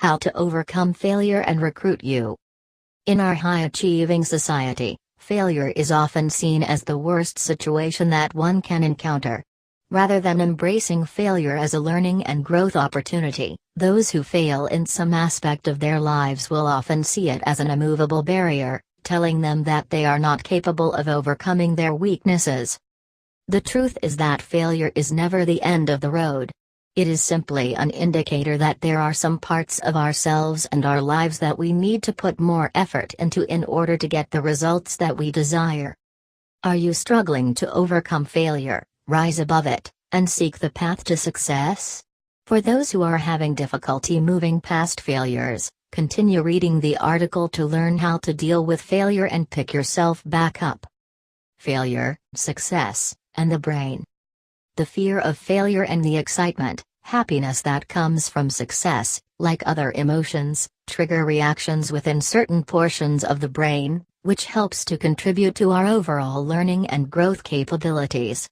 How to overcome failure and recruit you. In our high-achieving society, failure is often seen as the worst situation that one can encounter. Rather than embracing failure as a learning and growth opportunity, those who fail in some aspect of their lives will often see it as an immovable barrier, telling them that they are not capable of overcoming their weaknesses. The truth is that failure is never the end of the road. It is simply an indicator that there are some parts of ourselves and our lives that we need to put more effort into in order to get the results that we desire. Are you struggling to overcome failure, rise above it, and seek the path to success? For those who are having difficulty moving past failures, continue reading the article to learn how to deal with failure and pick yourself back up. Failure, success, and the brain. The fear of failure and the excitement, happiness that comes from success, like other emotions, trigger reactions within certain portions of the brain, which helps to contribute to our overall learning and growth capabilities.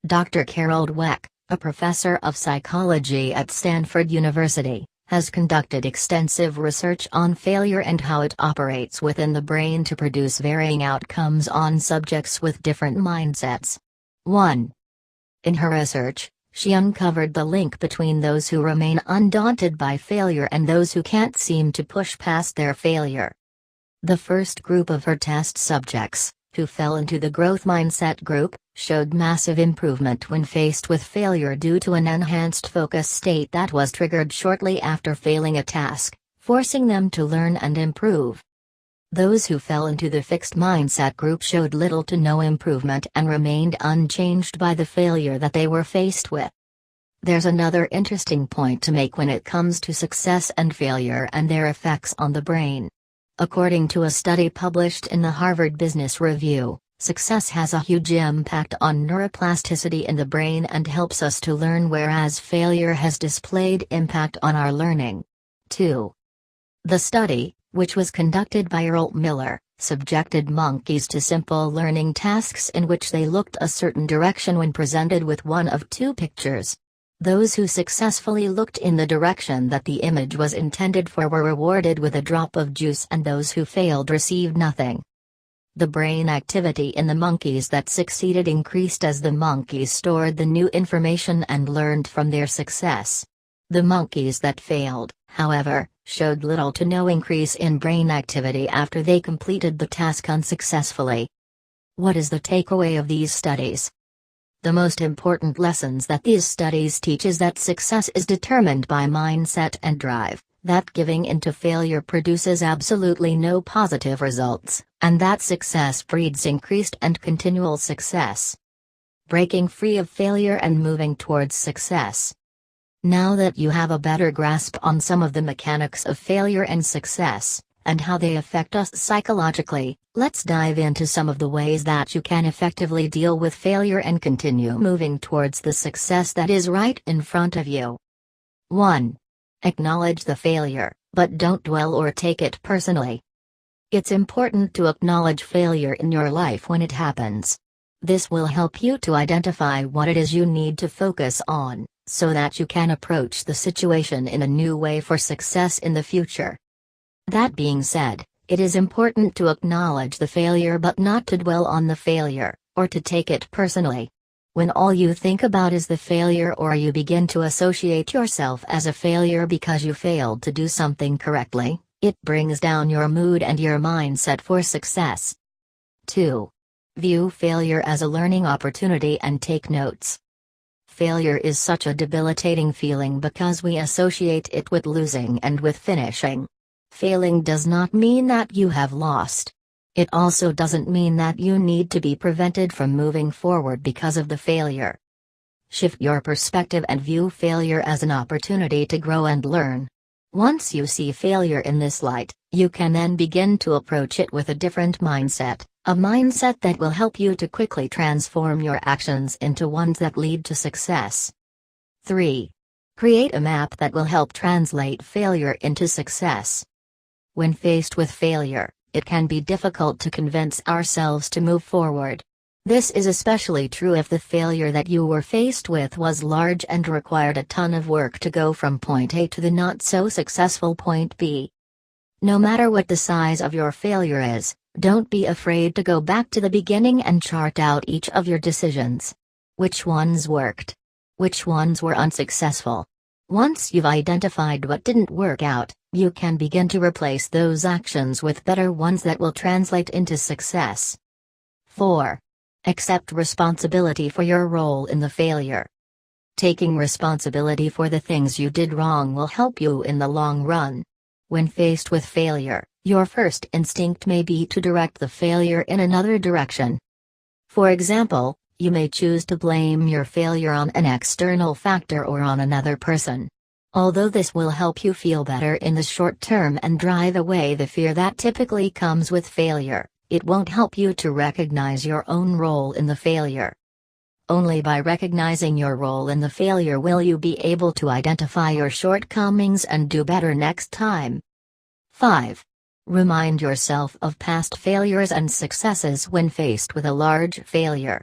Dr. Carol Dweck, a professor of psychology at Stanford University, has conducted extensive research on failure and how it operates within the brain to produce varying outcomes on subjects with different mindsets. 1. In her research, she uncovered the link between those who remain undaunted by failure and those who can't seem to push past their failure. The first group of her test subjects, who fell into the growth mindset group, showed massive improvement when faced with failure due to an enhanced focus state that was triggered shortly after failing a task, forcing them to learn and improve. Those who fell into the fixed mindset group showed little to no improvement and remained unchanged by the failure that they were faced with. There's another interesting point to make when it comes to success and failure and their effects on the brain. According to a study published in the Harvard Business Review, success has a huge impact on neuroplasticity in the brain and helps us to learn, whereas failure has displayed impact on our learning. 2. The study, which was conducted by Earl Miller, subjected monkeys to simple learning tasks in which they looked a certain direction when presented with one of two pictures. Those who successfully looked in the direction that the image was intended for were rewarded with a drop of juice, and those who failed received nothing. The brain activity in the monkeys that succeeded increased as the monkeys stored the new information and learned from their success. The monkeys that failed, however, showed little to no increase in brain activity after they completed the task unsuccessfully. What is the takeaway of these studies? The most important lessons that these studies teach is that success is determined by mindset and drive, that giving into failure produces absolutely no positive results, and that success breeds increased and continual success. Breaking free of failure and moving towards success. Now that you have a better grasp on some of the mechanics of failure and success, and how they affect us psychologically, let's dive into some of the ways that you can effectively deal with failure and continue moving towards the success that is right in front of you. 1. Acknowledge the failure, but don't dwell or take it personally. It's important to acknowledge failure in your life when it happens. This will help you to identify what it is you need to focus on, so that you can approach the situation in a new way for success in the future. That being said, it is important to acknowledge the failure but not to dwell on the failure, or to take it personally. When all you think about is the failure, or you begin to associate yourself as a failure because you failed to do something correctly, it brings down your mood and your mindset for success. 2. View failure as a learning opportunity and take notes. Failure is such a debilitating feeling because we associate it with losing and with finishing. Failing does not mean that you have lost. It also doesn't mean that you need to be prevented from moving forward because of the failure. Shift your perspective and view failure as an opportunity to grow and learn. Once you see failure in this light, you can then begin to approach it with a different mindset, a mindset that will help you to quickly transform your actions into ones that lead to success. 3. Create a map that will help translate failure into success. When faced with failure, it can be difficult to convince ourselves to move forward. This is especially true if the failure that you were faced with was large and required a ton of work to go from point A to the not-so-successful point B. No matter what the size of your failure is, don't be afraid to go back to the beginning and chart out each of your decisions. Which ones worked? Which ones were unsuccessful? Once you've identified what didn't work out, you can begin to replace those actions with better ones that will translate into success. 4. Accept responsibility for your role in the failure. Taking responsibility for the things you did wrong will help you in the long run. When faced with failure, your first instinct may be to direct the failure in another direction. For example, you may choose to blame your failure on an external factor or on another person. Although this will help you feel better in the short term and drive away the fear that typically comes with failure, it won't help you to recognize your own role in the failure. Only by recognizing your role in the failure will you be able to identify your shortcomings and do better next time. 5. Remind yourself of past failures and successes when faced with a large failure.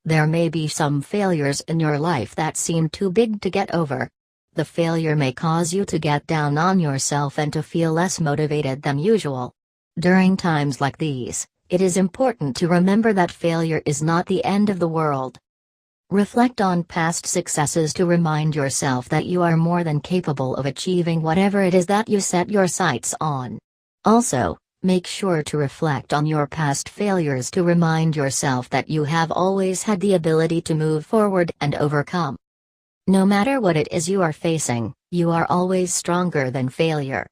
There may be some failures in your life that seem too big to get over. The failure may cause you to get down on yourself and to feel less motivated than usual. During times like these, it is important to remember that failure is not the end of the world. Reflect on past successes to remind yourself that you are more than capable of achieving whatever it is that you set your sights on. Also, make sure to reflect on your past failures to remind yourself that you have always had the ability to move forward and overcome. No matter what it is you are facing, you are always stronger than failure.